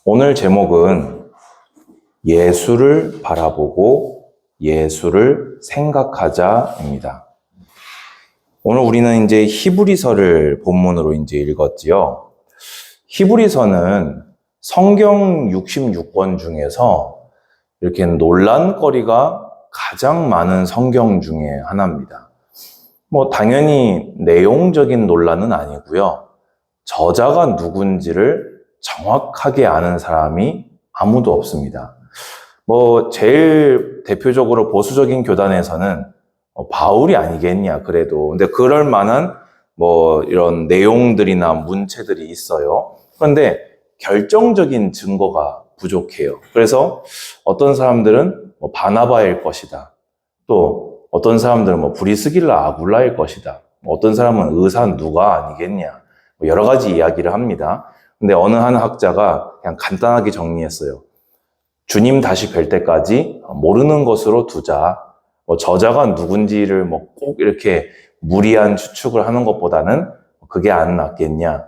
오늘 제목은 예수를 바라보고 예수를 생각하자입니다. 오늘 우리는 이제 히브리서를 본문으로 이제 읽었지요. 히브리서는 성경 66권 중에서 이렇게 논란거리가 가장 많은 성경 중에 하나입니다. 당연히 내용적인 논란은 아니고요. 저자가 누군지를 정확하게 아는 사람이 아무도 없습니다. 제일 대표적으로 보수적인 교단에서는 바울이 아니겠냐, 그래도. 근데 그럴 만한 이런 내용들이나 문체들이 있어요. 그런데 결정적인 증거가 부족해요. 그래서 어떤 사람들은 바나바일 것이다. 또 어떤 사람들은 브리스길라 아굴라일 것이다. 어떤 사람은 의사 누가 아니겠냐. 여러 가지 이야기를 합니다. 근데 어느 한 학자가 그냥 간단하게 정리했어요. 주님 다시 뵐 때까지 모르는 것으로 두자. 저자가 누군지를 꼭 이렇게 무리한 추측을 하는 것보다는 그게 안 낫겠냐.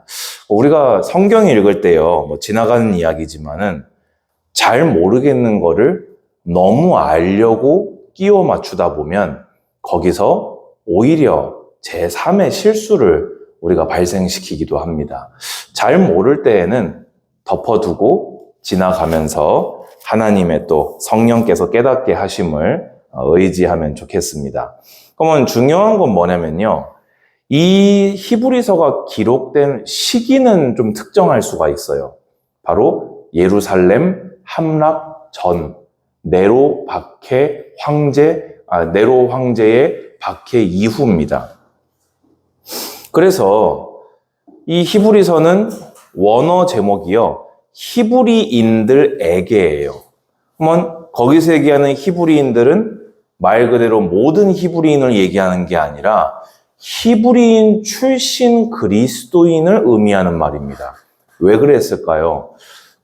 우리가 성경 읽을 때요, 지나가는 이야기지만은 잘 모르겠는 거를 너무 알려고 끼워 맞추다 보면 거기서 오히려 제3의 실수를 우리가 발생시키기도 합니다. 잘 모를 때에는 덮어두고 지나가면서 하나님의 또 성령께서 깨닫게 하심을 의지하면 좋겠습니다. 그러면 중요한 건 뭐냐면요. 이 히브리서가 기록된 시기는 좀 특정할 수가 있어요. 바로 예루살렘 함락 전 네로 황제의 박해 이후입니다. 그래서 이 히브리서는 원어 제목이요, 히브리인들에게예요. 그러면 거기서 얘기하는 히브리인들은 말 그대로 모든 히브리인을 얘기하는 게 아니라 히브리인 출신 그리스도인을 의미하는 말입니다. 왜 그랬을까요?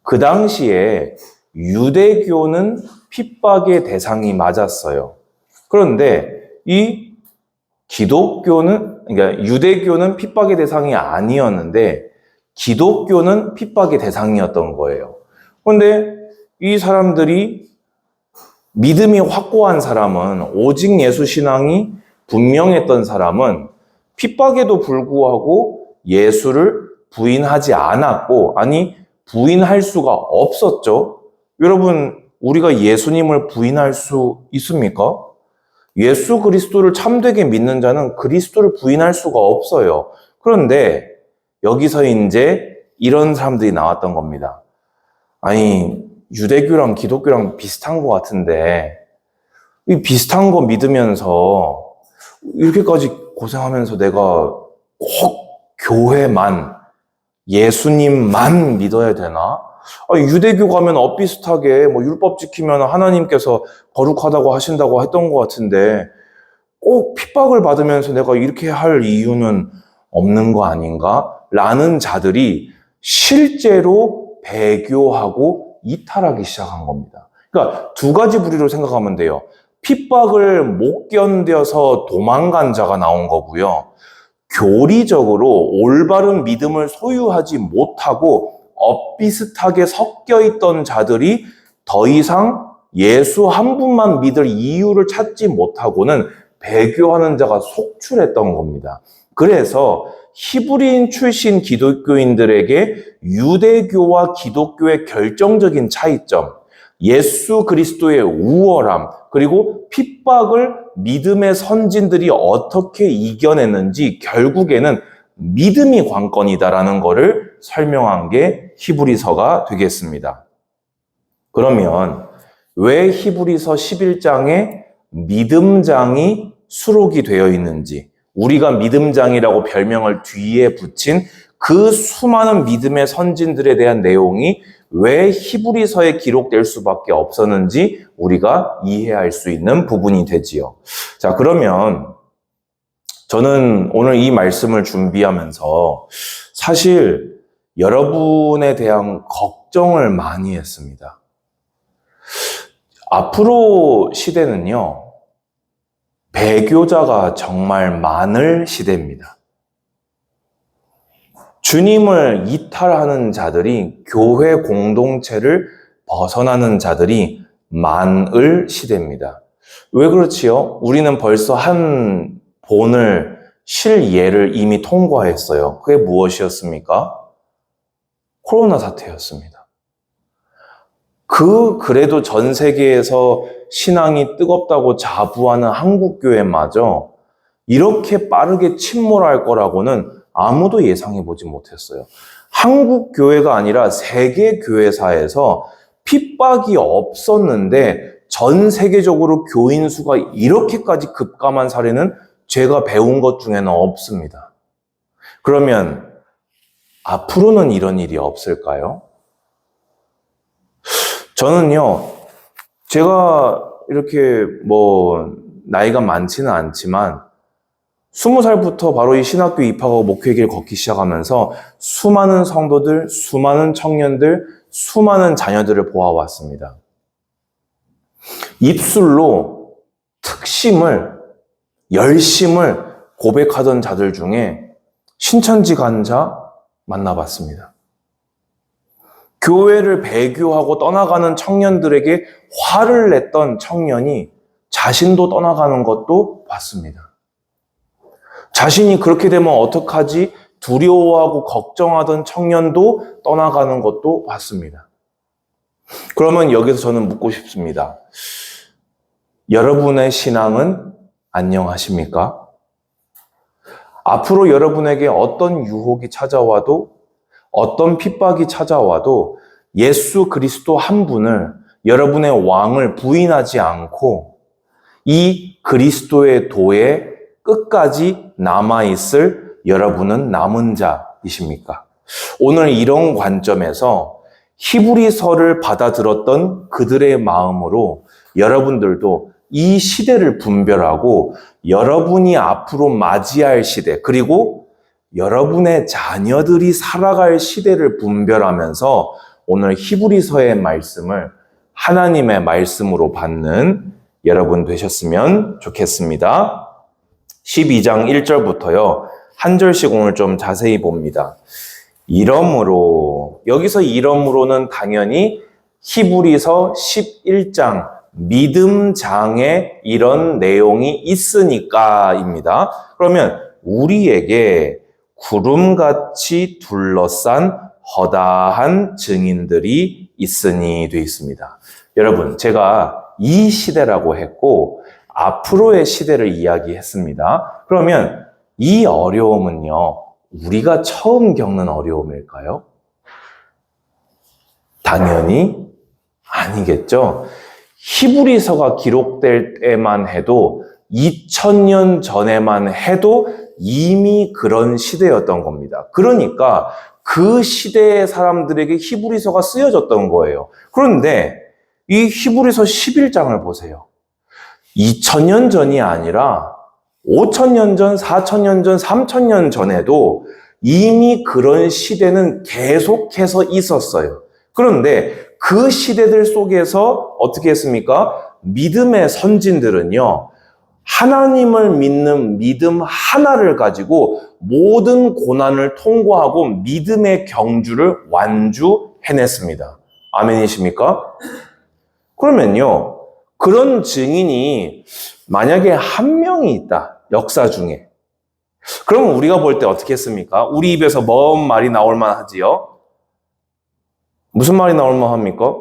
그 당시에 유대교는 핍박의 대상이 맞았어요. 그런데 이 그러니까 유대교는 핍박의 대상이 아니었는데 기독교는 핍박의 대상이었던 거예요. 그런데 이 사람들이 믿음이 확고한 사람은, 오직 예수 신앙이 분명했던 사람은 핍박에도 불구하고 예수를 부인하지 않았고, 부인할 수가 없었죠. 여러분, 우리가 예수님을 부인할 수 있습니까? 예수 그리스도를 참되게 믿는 자는 그리스도를 부인할 수가 없어요. 그런데 여기서 이제 이런 사람들이 나왔던 겁니다. 유대교랑 기독교랑 비슷한 것 같은데 이 비슷한 거 믿으면서 이렇게까지 고생하면서 내가 꼭 교회만, 예수님만 믿어야 되나? 유대교 가면 엇비슷하게 율법 지키면 하나님께서 거룩하다고 하신다고 했던 것 같은데 꼭 핍박을 받으면서 내가 이렇게 할 이유는 없는 거 아닌가? 라는 자들이 실제로 배교하고 이탈하기 시작한 겁니다. 그러니까 두 가지 부류로 생각하면 돼요. 핍박을 못 견뎌서 도망간 자가 나온 거고요. 교리적으로 올바른 믿음을 소유하지 못하고 엇비슷하게 섞여 있던 자들이 더 이상 예수 한 분만 믿을 이유를 찾지 못하고는 배교하는 자가 속출했던 겁니다. 그래서 히브리인 출신 기독교인들에게 유대교와 기독교의 결정적인 차이점, 예수 그리스도의 우월함, 그리고 핍박을 믿음의 선진들이 어떻게 이겨냈는지 결국에는 믿음이 관건이다라는 것을 설명한 게 히브리서가 되겠습니다. 그러면 왜 히브리서 11장에 믿음장이 수록이 되어 있는지, 우리가 믿음장이라고 별명을 뒤에 붙인 그 수많은 믿음의 선진들에 대한 내용이 왜 히브리서에 기록될 수밖에 없었는지 우리가 이해할 수 있는 부분이 되지요. 자, 그러면 저는 오늘 이 말씀을 준비하면서 사실 여러분에 대한 걱정을 많이 했습니다. 앞으로 시대는요, 배교자가 정말 많을 시대입니다. 주님을 이탈하는 자들이, 교회 공동체를 벗어나는 자들이 많을 시대입니다. 왜 그렇지요? 우리는 벌써 한 본을 실 예를 이미 통과했어요. 그게 무엇이었습니까? 코로나 사태였습니다. 그래도 전 세계에서 신앙이 뜨겁다고 자부하는 한국교회마저 이렇게 빠르게 침몰할 거라고는 아무도 예상해 보지 못했어요. 한국교회가 아니라 세계교회사에서 핍박이 없었는데 전 세계적으로 교인 수가 이렇게까지 급감한 사례는 제가 배운 것 중에는 없습니다. 그러면 앞으로는 이런 일이 없을까요? 저는요, 제가 이렇게 나이가 많지는 않지만 20살부터 바로 이 신학교 입학하고 목회길 걷기 시작하면서 수많은 성도들, 수많은 청년들, 수많은 자녀들을 보아왔습니다. 입술로 특심을, 열심을 고백하던 자들 중에 신천지 간 자 만나봤습니다. 교회를 배교하고 떠나가는 청년들에게 화를 냈던 청년이 자신도 떠나가는 것도 봤습니다. 자신이 그렇게 되면 어떡하지? 두려워하고 걱정하던 청년도 떠나가는 것도 봤습니다. 그러면 여기서 저는 묻고 싶습니다. 여러분의 신앙은 안녕하십니까? 앞으로 여러분에게 어떤 유혹이 찾아와도, 어떤 핍박이 찾아와도 예수 그리스도 한 분을, 여러분의 왕을 부인하지 않고 이 그리스도의 도에 끝까지 남아있을 여러분은 남은 자이십니까? 오늘 이런 관점에서 히브리서를 받아들었던 그들의 마음으로 여러분들도 이 시대를 분별하고 여러분이 앞으로 맞이할 시대, 그리고 여러분의 자녀들이 살아갈 시대를 분별하면서 오늘 히브리서의 말씀을 하나님의 말씀으로 받는 여러분 되셨으면 좋겠습니다. 12장 1절부터요. 한 절씩 오늘 좀 자세히 봅니다. 이러므로, 여기서 이러므로는 당연히 히브리서 11장 믿음장에 이런 내용이 있으니까입니다. 그러면 우리에게 구름같이 둘러싼 허다한 증인들이 있으니 되어 있습니다. 여러분, 제가 이 시대라고 했고 앞으로의 시대를 이야기했습니다. 그러면 이 어려움은요, 우리가 처음 겪는 어려움일까요? 당연히 아니겠죠. 히브리서가 기록될 때만 해도 2000년 전에만 해도 이미 그런 시대였던 겁니다. 그러니까 그 시대의 사람들에게 히브리서가 쓰여졌던 거예요. 그런데 이 히브리서 11장을 보세요. 2000년 전이 아니라 5000년 전, 4000년 전, 3000년 전에도 이미 그런 시대는 계속해서 있었어요. 그런데 그 시대들 속에서 어떻게 했습니까? 믿음의 선진들은요, 하나님을 믿는 믿음 하나를 가지고 모든 고난을 통과하고 믿음의 경주를 완주해냈습니다. 아멘이십니까? 그러면요, 그런 증인이 만약에 한 명이 있다, 역사 중에. 그러면 우리가 볼 때 어떻게 했습니까? 우리 입에서 뭔 말이 나올 만하지요? 무슨 말이 나올 만합니까?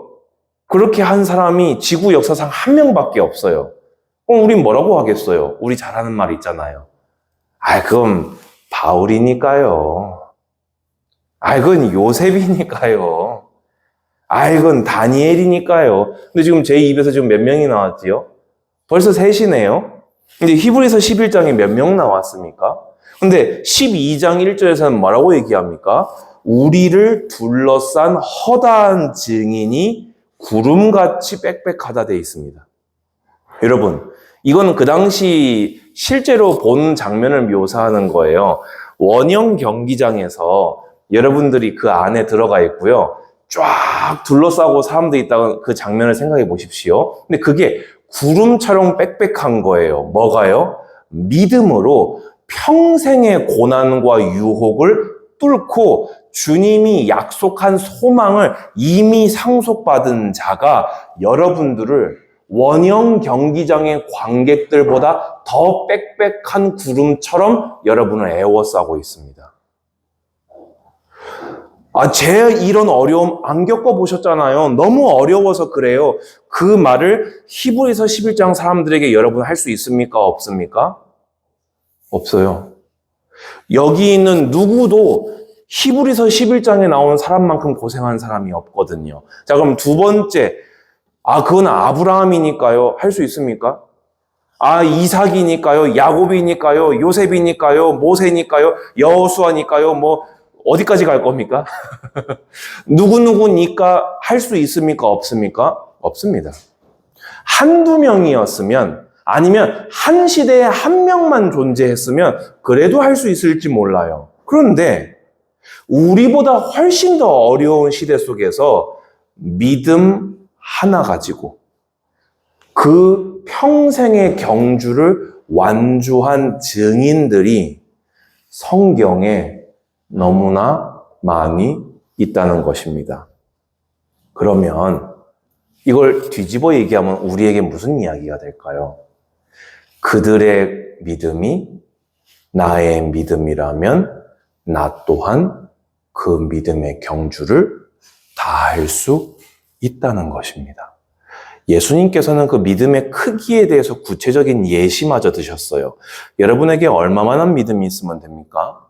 그렇게 한 사람이 지구 역사상 한 명밖에 없어요. 그럼 우린 뭐라고 하겠어요? 우리 잘하는 말 있잖아요. 그건 바울이니까요. 그건 요셉이니까요. 그건 다니엘이니까요. 근데 지금 제 입에서 지금 몇 명이 나왔지요? 벌써 셋이네요. 근데 히브리서 11장에 몇 명 나왔습니까? 근데 12장 1절에서는 뭐라고 얘기합니까? 우리를 둘러싼 허다한 증인이 구름같이 빽빽하다 되어 있습니다. 여러분, 이건 그 당시 실제로 본 장면을 묘사하는 거예요. 원형 경기장에서 여러분들이 그 안에 들어가 있고요. 쫙 둘러싸고 사람들이 있다는 그 장면을 생각해 보십시오. 근데 그게 구름처럼 빽빽한 거예요. 뭐가요? 믿음으로 평생의 고난과 유혹을 붙들고 주님이 약속한 소망을 이미 상속받은 자가 여러분들을 원형 경기장의 관객들보다 더 빽빽한 구름처럼 여러분을 에워싸고 있습니다. 제 이런 어려움 안 겪어보셨잖아요. 너무 어려워서 그래요. 그 말을 히브리서 11장 사람들에게 여러분 할 수 있습니까? 없습니까? 없어요. 여기 있는 누구도 히브리서 11장에 나온 사람만큼 고생한 사람이 없거든요. 자, 그럼 두 번째. 그건 아브라함이니까요. 할 수 있습니까? 이삭이니까요. 야곱이니까요. 요셉이니까요. 모세니까요. 여호수아니까요. 어디까지 갈 겁니까? 누구누구니까 할 수 있습니까? 없습니까? 없습니다. 한두 명이었으면 아니면 한 시대에 한 명만 존재했으면 그래도 할 수 있을지 몰라요. 그런데 우리보다 훨씬 더 어려운 시대 속에서 믿음 하나 가지고 그 평생의 경주를 완주한 증인들이 성경에 너무나 많이 있다는 것입니다. 그러면 이걸 뒤집어 얘기하면 우리에게 무슨 이야기가 될까요? 그들의 믿음이 나의 믿음이라면 나 또한 그 믿음의 경주를 다할 수 있다는 것입니다. 예수님께서는 그 믿음의 크기에 대해서 구체적인 예시마저 드셨어요. 여러분에게 얼마만한 믿음이 있으면 됩니까?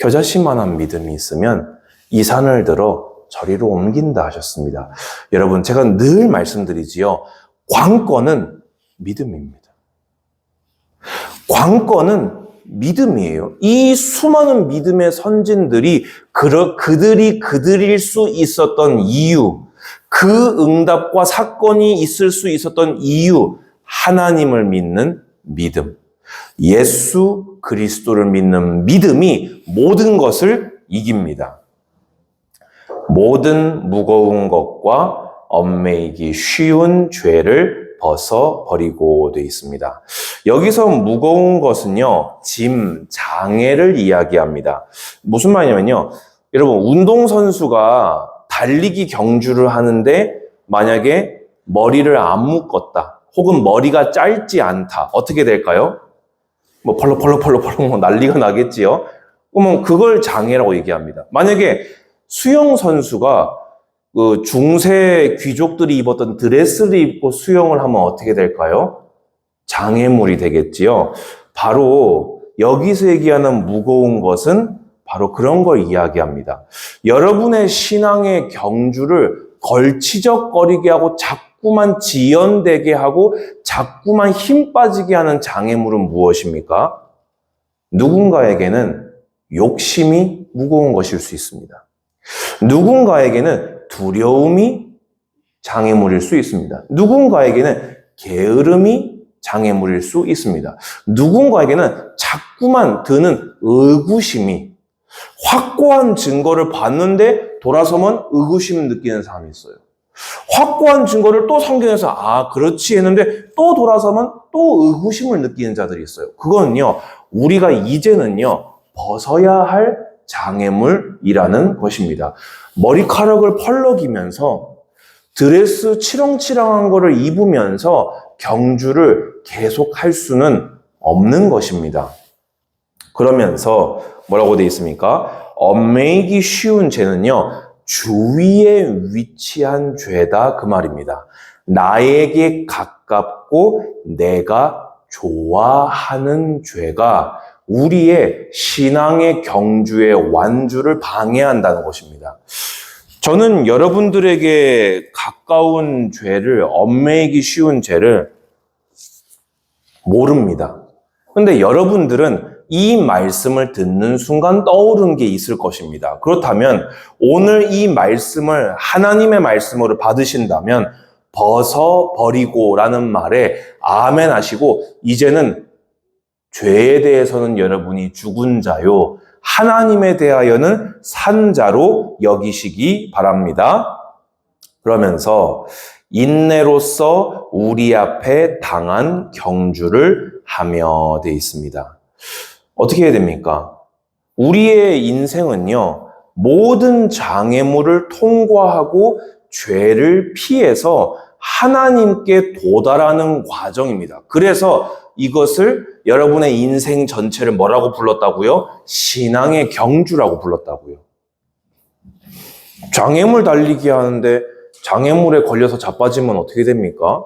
겨자씨만한 믿음이 있으면 이 산을 들어 저리로 옮긴다 하셨습니다. 여러분, 제가 늘 말씀드리지요. 관건은 믿음입니다. 관건은 믿음이에요. 이 수많은 믿음의 선진들이 그들일 수 있었던 이유, 그 응답과 사건이 있을 수 있었던 이유, 하나님을 믿는 믿음, 예수 그리스도를 믿는 믿음이 모든 것을 이깁니다. 모든 무거운 것과 얽매이기 쉬운 죄를 벗어버리고 되어 있습니다. 여기서 무거운 것은요, 짐, 장애를 이야기합니다. 무슨 말이냐면요, 여러분, 운동선수가 달리기 경주를 하는데 만약에 머리를 안 묶었다, 혹은 머리가 짧지 않다, 어떻게 될까요? 펄럭펄럭 난리가 나겠지요? 그러면 그걸 장애라고 얘기합니다. 만약에 수영선수가 그 중세 귀족들이 입었던 드레스를 입고 수영을 하면 어떻게 될까요? 장애물이 되겠지요. 바로 여기서 얘기하는 무거운 것은 바로 그런 걸 이야기합니다. 여러분의 신앙의 경주를 걸치적거리게 하고 자꾸만 지연되게 하고 자꾸만 힘 빠지게 하는 장애물은 무엇입니까? 누군가에게는 욕심이 무거운 것일 수 있습니다. 누군가에게는 두려움이 장애물일 수 있습니다. 누군가에게는 게으름이 장애물일 수 있습니다. 누군가에게는 자꾸만 드는 의구심이, 확고한 증거를 봤는데 돌아서면 의구심을 느끼는 사람이 있어요. 확고한 증거를 또 성경에서 그렇지 했는데 또 돌아서면 또 의구심을 느끼는 자들이 있어요. 그거는요, 우리가 이제는요 벗어야 할 장애물이라는 것입니다. 머리카락을 펄럭이면서 드레스 치렁치렁한 거를 입으면서 경주를 계속할 수는 없는 것입니다. 그러면서 뭐라고 되어 있습니까? 얽매이기 쉬운 죄는요, 주위에 위치한 죄다 그 말입니다. 나에게 가깝고 내가 좋아하는 죄가 우리의 신앙의 경주의 완주를 방해한다는 것입니다. 저는 여러분들에게 가까운 죄를, 얽매이기 쉬운 죄를 모릅니다. 그런데 여러분들은 이 말씀을 듣는 순간 떠오른 게 있을 것입니다. 그렇다면 오늘 이 말씀을 하나님의 말씀으로 받으신다면 벗어버리고 라는 말에 아멘 하시고, 이제는 죄에 대해서는 여러분이 죽은 자요, 하나님에 대하여는 산 자로 여기시기 바랍니다. 그러면서 인내로서 우리 앞에 당한 경주를 하며 되어 있습니다. 어떻게 해야 됩니까? 우리의 인생은요, 모든 장애물을 통과하고 죄를 피해서 하나님께 도달하는 과정입니다. 그래서 이것을 여러분의 인생 전체를 뭐라고 불렀다고요? 신앙의 경주라고 불렀다고요. 장애물 달리기 하는데 장애물에 걸려서 자빠지면 어떻게 됩니까?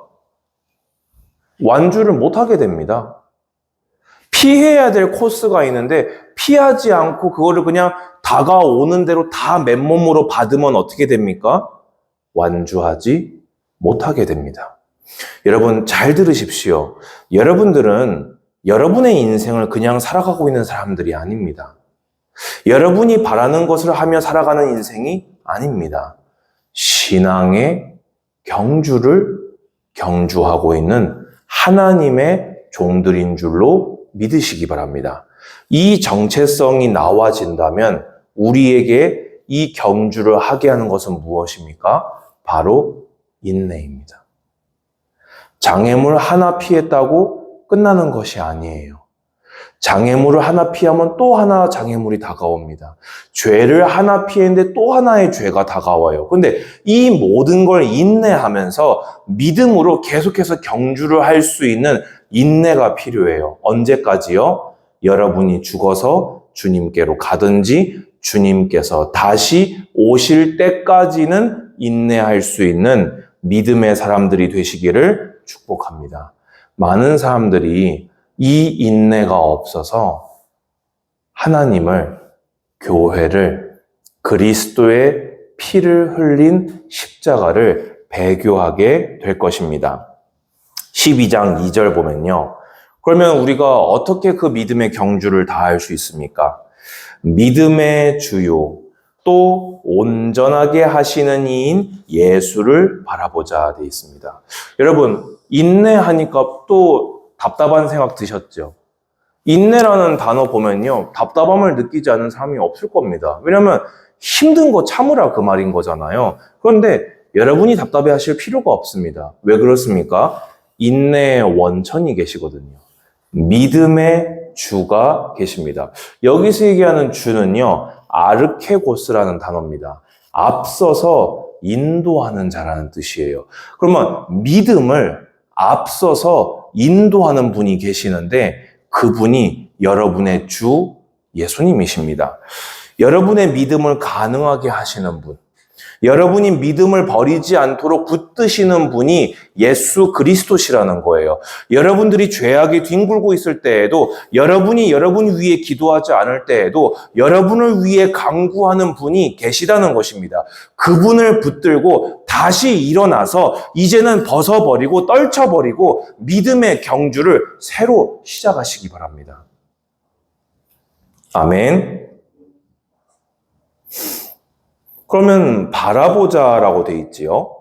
완주를 못하게 됩니다. 피해야 될 코스가 있는데 피하지 않고 그거를 그냥 다가오는 대로 다 맨몸으로 받으면 어떻게 됩니까? 완주하지 못하게 됩니다. 여러분 잘 들으십시오. 여러분들은 여러분의 인생을 그냥 살아가고 있는 사람들이 아닙니다. 여러분이 바라는 것을 하며 살아가는 인생이 아닙니다. 신앙의 경주를 경주하고 있는 하나님의 종들인 줄로 믿으시기 바랍니다. 이 정체성이 나와진다면 우리에게 이 경주를 하게 하는 것은 무엇입니까? 바로 인내입니다. 장애물 하나 피했다고 끝나는 것이 아니에요. 장애물을 하나 피하면 또 하나 장애물이 다가옵니다. 죄를 하나 피했는데 또 하나의 죄가 다가와요. 그런데 이 모든 걸 인내하면서 믿음으로 계속해서 경주를 할 수 있는 인내가 필요해요. 언제까지요? 여러분이 죽어서 주님께로 가든지 주님께서 다시 오실 때까지는 인내할 수 있는 믿음의 사람들이 되시기를 축복합니다. 많은 사람들이 이 인내가 없어서 하나님을, 교회를, 그리스도의 피를 흘린 십자가를 배교하게 될 것입니다. 12장 2절 보면요. 그러면 우리가 어떻게 그 믿음의 경주를 다할 수 있습니까? 믿음의 주요 또 온전하게 하시는 이인 예수를 바라보자 되어 있습니다. 여러분 인내하니까 또 답답한 생각 드셨죠? 인내라는 단어 보면요, 답답함을 느끼지 않는 사람이 없을 겁니다. 왜냐하면 힘든 거 참으라 그 말인 거잖아요. 그런데 여러분이 답답해 하실 필요가 없습니다. 왜 그렇습니까? 인내의 원천이 계시거든요. 믿음의 주가 계십니다. 여기서 얘기하는 주는요, 아르케고스라는 단어입니다. 앞서서 인도하는 자라는 뜻이에요. 그러면 믿음을 앞서서 인도하는 분이 계시는데 그분이 여러분의 주 예수님이십니다. 여러분의 믿음을 가능하게 하시는 분, 여러분이 믿음을 버리지 않도록 붙드시는 분이 예수 그리스도시라는 거예요. 여러분들이 죄악에 뒹굴고 있을 때에도, 여러분이 여러분 위해 기도하지 않을 때에도 여러분을 위해 강구하는 분이 계시다는 것입니다. 그분을 붙들고 다시 일어나서 이제는 벗어버리고 떨쳐버리고 믿음의 경주를 새로 시작하시기 바랍니다. 아멘. 그러면 바라보자라고 돼 있지요.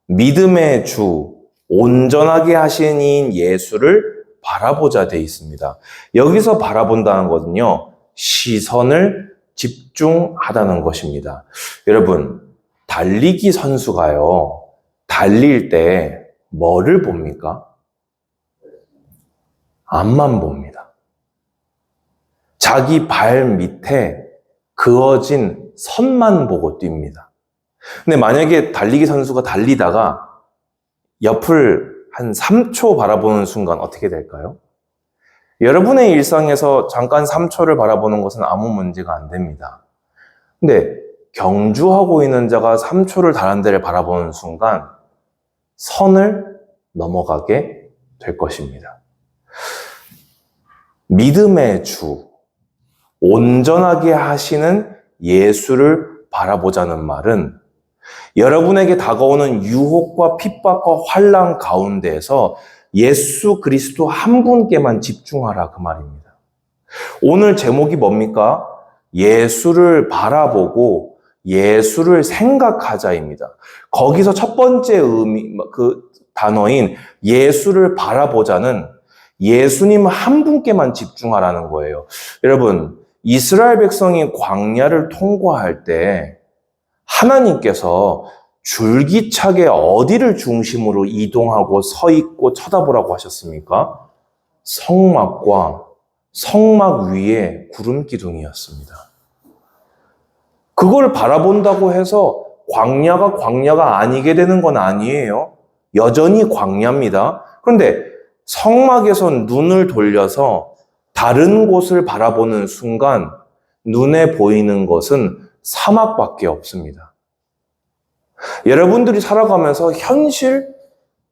믿음의 주, 온전하게 하신 이인 예수를 바라보자 돼 있습니다. 여기서 바라본다는 것은요, 시선을 집중하다는 것입니다. 여러분, 달리기 선수가요, 달릴 때 뭐를 봅니까? 앞만 봅니다. 자기 발 밑에 그어진 선만 보고 뜁니다. 근데 만약에 달리기 선수가 달리다가 옆을 한 3초 바라보는 순간 어떻게 될까요? 여러분의 일상에서 잠깐 3초를 바라보는 것은 아무 문제가 안 됩니다. 근데 경주하고 있는 자가 3초를 다른 데를 바라보는 순간 선을 넘어가게 될 것입니다. 믿음의 주, 온전하게 하시는 예수를 바라보자는 말은 여러분에게 다가오는 유혹과 핍박과 환난 가운데에서 예수 그리스도 한 분께만 집중하라 그 말입니다. 오늘 제목이 뭡니까? 예수를 바라보고 예수를 생각하자입니다. 거기서 첫 번째 그 단어인 예수를 바라보자는 예수님 한 분께만 집중하라는 거예요. 여러분, 이스라엘 백성이 광야를 통과할 때 하나님께서 줄기차게 어디를 중심으로 이동하고 서 있고 쳐다보라고 하셨습니까? 성막과 성막 위에 구름 기둥이었습니다. 그걸 바라본다고 해서 광야가 아니게 되는 건 아니에요. 여전히 광야입니다. 그런데 성막에선 눈을 돌려서 다른 곳을 바라보는 순간 눈에 보이는 것은 사막밖에 없습니다. 여러분들이 살아가면서 현실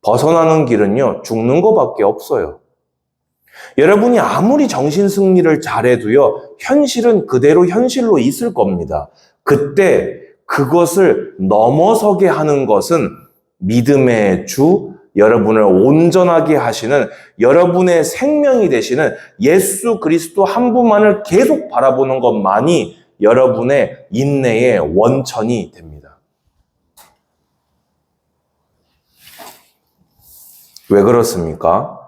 벗어나는 길은요, 죽는 것밖에 없어요. 여러분이 아무리 정신승리를 잘해도요, 현실은 그대로 현실로 있을 겁니다. 그때 그것을 넘어서게 하는 것은 믿음의 주, 여러분을 온전하게 하시는 여러분의 생명이 되시는 예수 그리스도 한 분만을 계속 바라보는 것만이 여러분의 인내의 원천이 됩니다. 왜 그렇습니까?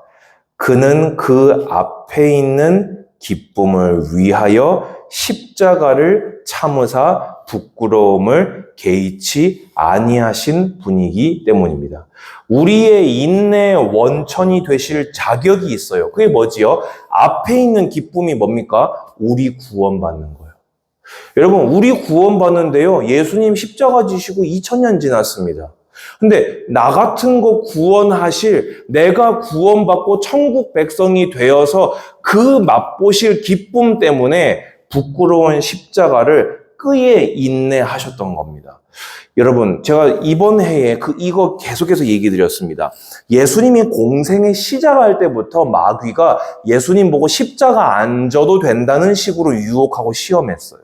그는 그 앞에 있는 기쁨을 위하여 십자가를 참으사 부끄러움을 개의치 아니하신 분이기 때문입니다. 우리의 인내의 원천이 되실 자격이 있어요. 그게 뭐지요? 앞에 있는 기쁨이 뭡니까? 우리 구원받는 거예요. 여러분, 우리 구원받는데요, 예수님 십자가 지시고 2000년 지났습니다. 근데 나 같은 거 구원하실, 내가 구원받고 천국 백성이 되어서 그 맛보실 기쁨 때문에 부끄러운 십자가를 끄에 인내하셨던 겁니다. 여러분, 제가 이번 해에 이거 계속해서 얘기 드렸습니다. 예수님이 공생에 시작할 때부터 마귀가 예수님 보고 십자가 안 져도 된다는 식으로 유혹하고 시험했어요.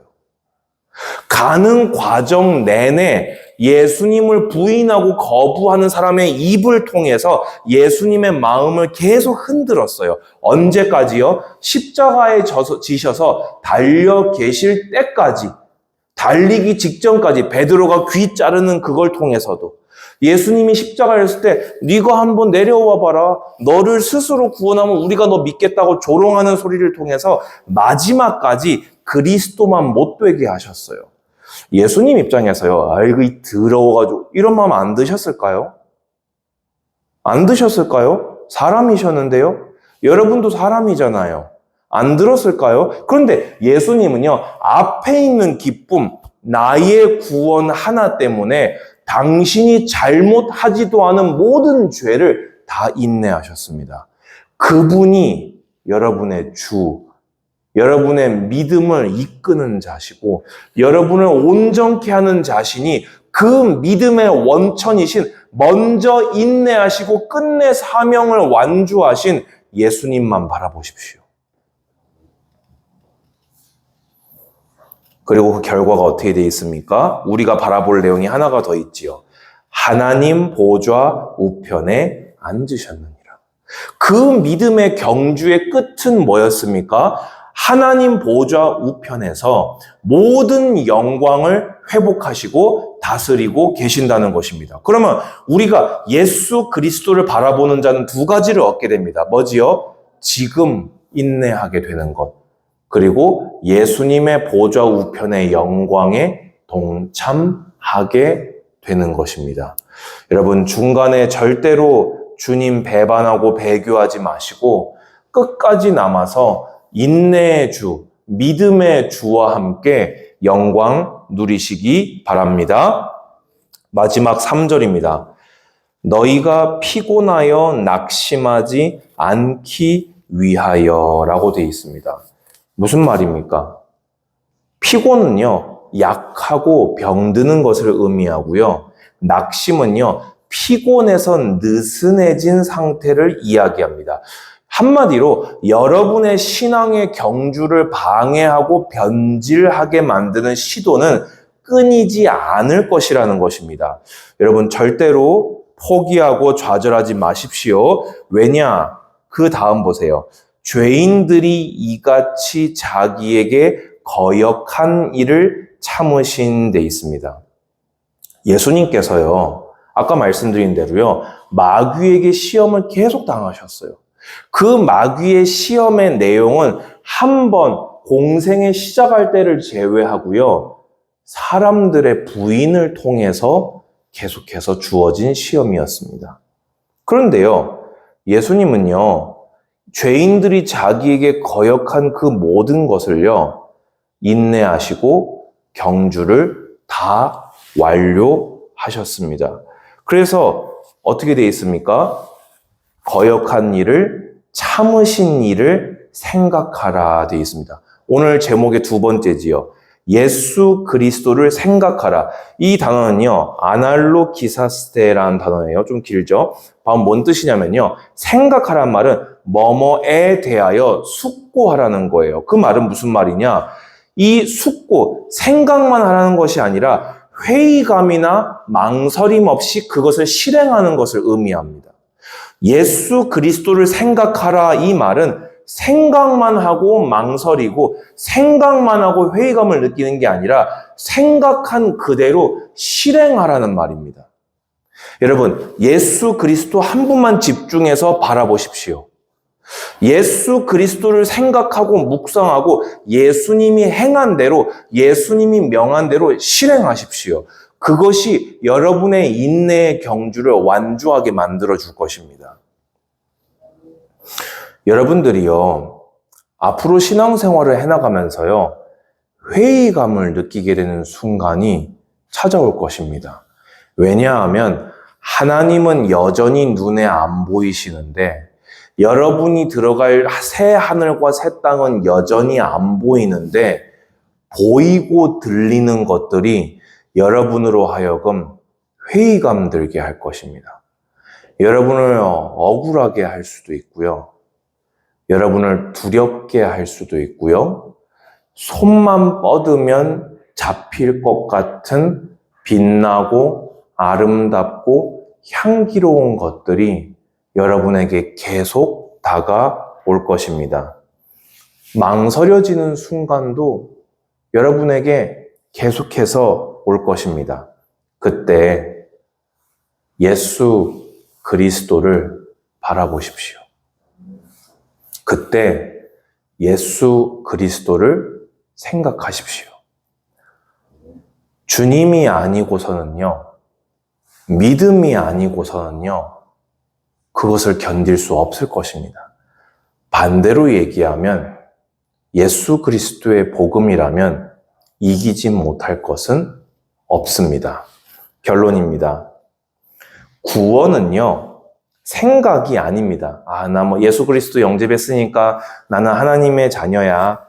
가는 과정 내내 예수님을 부인하고 거부하는 사람의 입을 통해서 예수님의 마음을 계속 흔들었어요. 언제까지요? 십자가에 지셔서 달려 계실 때까지, 달리기 직전까지, 베드로가 귀 자르는 그걸 통해서도 예수님이 십자가에 있을 때 네가 한번 내려와 봐라. 너를 스스로 구원하면 우리가 너 믿겠다고 조롱하는 소리를 통해서 마지막까지 그리스도만 못 되게 하셨어요. 예수님 입장에서요, 아이고 이 더러워가지고 이런 마음 안 드셨을까요? 안 드셨을까요? 사람이셨는데요. 여러분도 사람이잖아요. 안 들었을까요? 그런데 예수님은요, 앞에 있는 기쁨, 나의 구원 하나 때문에 당신이 잘못하지도 않은 모든 죄를 다 인내하셨습니다. 그분이 여러분의 주, 여러분의 믿음을 이끄는 자시고 여러분을 온전케 하는 자신이 그 믿음의 원천이신 먼저 인내하시고 끝내 사명을 완주하신 예수님만 바라보십시오. 그리고 그 결과가 어떻게 되어 있습니까? 우리가 바라볼 내용이 하나가 더 있지요. 하나님 보좌 우편에 앉으셨느니라. 그 믿음의 경주의 끝은 뭐였습니까? 하나님 보좌 우편에서 모든 영광을 회복하시고 다스리고 계신다는 것입니다. 그러면 우리가 예수 그리스도를 바라보는 자는 두 가지를 얻게 됩니다. 뭐지요? 지금 인내하게 되는 것. 그리고 예수님의 보좌 우편의 영광에 동참하게 되는 것입니다. 여러분, 중간에 절대로 주님 배반하고 배교하지 마시고 끝까지 남아서 인내의 주, 믿음의 주와 함께 영광 누리시기 바랍니다. 마지막 3절입니다. 너희가 피곤하여 낙심하지 않기 위하여 라고 되어 있습니다. 무슨 말입니까? 피곤은요, 약하고 병드는 것을 의미하고요. 낙심은요, 피곤해서 느슨해진 상태를 이야기합니다. 한마디로 여러분의 신앙의 경주를 방해하고 변질하게 만드는 시도는 끊이지 않을 것이라는 것입니다. 여러분, 절대로 포기하고 좌절하지 마십시오. 왜냐? 그 다음 보세요. 죄인들이 이같이 자기에게 거역한 일을 참으신 데 있습니다. 예수님께서요, 아까 말씀드린 대로요, 마귀에게 시험을 계속 당하셨어요. 그 마귀의 시험의 내용은 한 번 공생에 시작할 때를 제외하고요, 사람들의 부인을 통해서 계속해서 주어진 시험이었습니다. 그런데요, 예수님은요, 죄인들이 자기에게 거역한 그 모든 것을요, 인내하시고 경주를 다 완료하셨습니다. 그래서 어떻게 되어 있습니까? 거역한 일을, 참으신 일을 생각하라 되어 있습니다. 오늘 제목의 두 번째지요. 예수 그리스도를 생각하라. 이 단어는요, 아날로기사스테라는 단어예요. 좀 길죠? 뭔 뜻이냐면요, 생각하란 말은 뭐뭐에 대하여 숙고하라는 거예요. 그 말은 무슨 말이냐? 이 숙고, 생각만 하라는 것이 아니라 회의감이나 망설임 없이 그것을 실행하는 것을 의미합니다. 예수 그리스도를 생각하라 이 말은 생각만 하고 망설이고 생각만 하고 회의감을 느끼는 게 아니라 생각한 그대로 실행하라는 말입니다. 여러분, 예수 그리스도 한 분만 집중해서 바라보십시오. 예수 그리스도를 생각하고 묵상하고 예수님이 행한 대로, 예수님이 명한 대로 실행하십시오. 그것이 여러분의 인내의 경주를 완주하게 만들어 줄 것입니다. 여러분들이요, 앞으로 신앙생활을 해나가면서요, 회의감을 느끼게 되는 순간이 찾아올 것입니다. 왜냐하면 하나님은 여전히 눈에 안 보이시는데 여러분이 들어갈 새 하늘과 새 땅은 여전히 안 보이는데 보이고 들리는 것들이 여러분으로 하여금 회의감 들게 할 것입니다. 여러분을 억울하게 할 수도 있고요. 여러분을 두렵게 할 수도 있고요. 손만 뻗으면 잡힐 것 같은 빛나고 아름답고 향기로운 것들이 여러분에게 계속 다가올 것입니다. 망설여지는 순간도 여러분에게 계속해서 올 것입니다. 그때 예수 그리스도를 바라보십시오. 그때 예수 그리스도를 생각하십시오. 주님이 아니고서는요, 믿음이 아니고서는요, 그것을 견딜 수 없을 것입니다. 반대로 얘기하면 예수 그리스도의 복음이라면 이기지 못할 것은 없습니다. 결론입니다. 구원은요, 생각이 아닙니다. 나 예수 그리스도 영접했으니까 나는 하나님의 자녀야.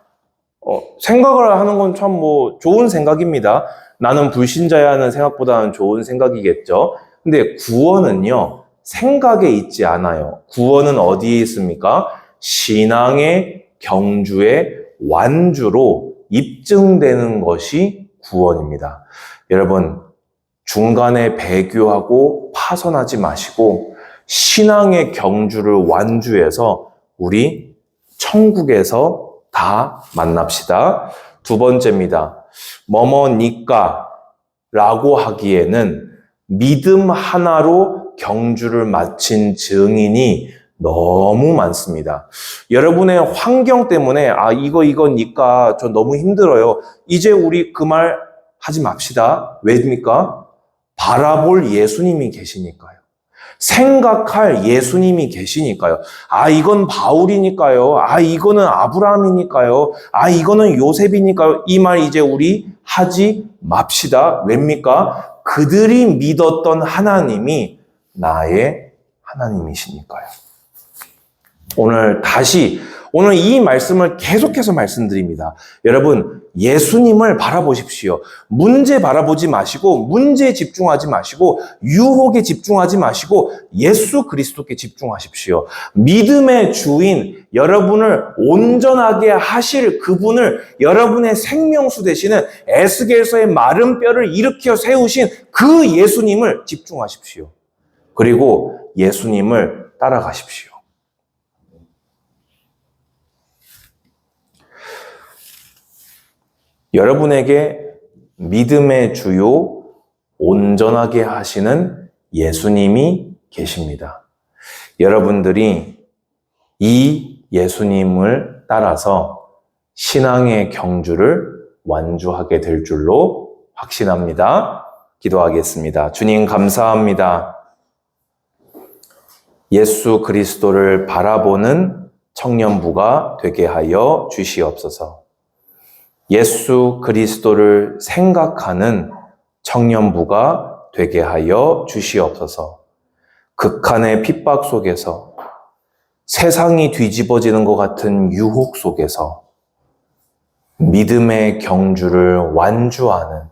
생각을 하는 건 참 좋은 생각입니다. 나는 불신자야 하는 생각보다는 좋은 생각이겠죠. 근데 구원은요, 생각에 있지 않아요. 구원은 어디에 있습니까? 신앙의 경주의 완주로 입증되는 것이 구원입니다. 여러분, 중간에 배교하고 파선하지 마시고 신앙의 경주를 완주해서 우리 천국에서 다 만납시다. 두 번째입니다. 뭐뭐니까 라고 하기에는 믿음 하나로 경주를 마친 증인이 너무 많습니다. 여러분의 환경 때문에 이거니까 저 너무 힘들어요. 이제 우리 그 말 하지 맙시다. 왜입니까? 바라볼 예수님이 계시니까요. 생각할 예수님이 계시니까요. 이건 바울이니까요. 이거는 아브라함이니까요. 이거는 요셉이니까요. 이 말 이제 우리 하지 맙시다. 왜입니까? 그들이 믿었던 하나님이 나의 하나님이시니까요. 오늘 이 말씀을 계속해서 말씀드립니다. 여러분, 예수님을 바라보십시오. 문제 바라보지 마시고, 문제에 집중하지 마시고, 유혹에 집중하지 마시고, 예수 그리스도께 집중하십시오. 믿음의 주인, 여러분을 온전하게 하실 그분을 여러분의 생명수 되시는 에스겔서의 마른 뼈를 일으켜 세우신 그 예수님을 집중하십시오. 그리고 예수님을 따라가십시오. 여러분에게 믿음의 주요 온전하게 하시는 예수님이 계십니다. 여러분들이 이 예수님을 따라서 신앙의 경주를 완주하게 될 줄로 확신합니다. 기도하겠습니다. 주님 감사합니다. 예수 그리스도를 바라보는 청년부가 되게 하여 주시옵소서. 예수 그리스도를 생각하는 청년부가 되게 하여 주시옵소서. 극한의 핍박 속에서, 세상이 뒤집어지는 것 같은 유혹 속에서 믿음의 경주를 완주하는,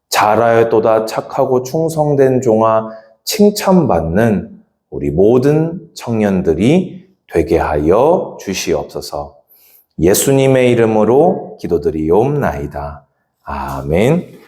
잘하였도다 착하고 충성된 종아 칭찬받는 우리 모든 청년들이 되게 하여 주시옵소서. 예수님의 이름으로 기도드리옵나이다. 아멘.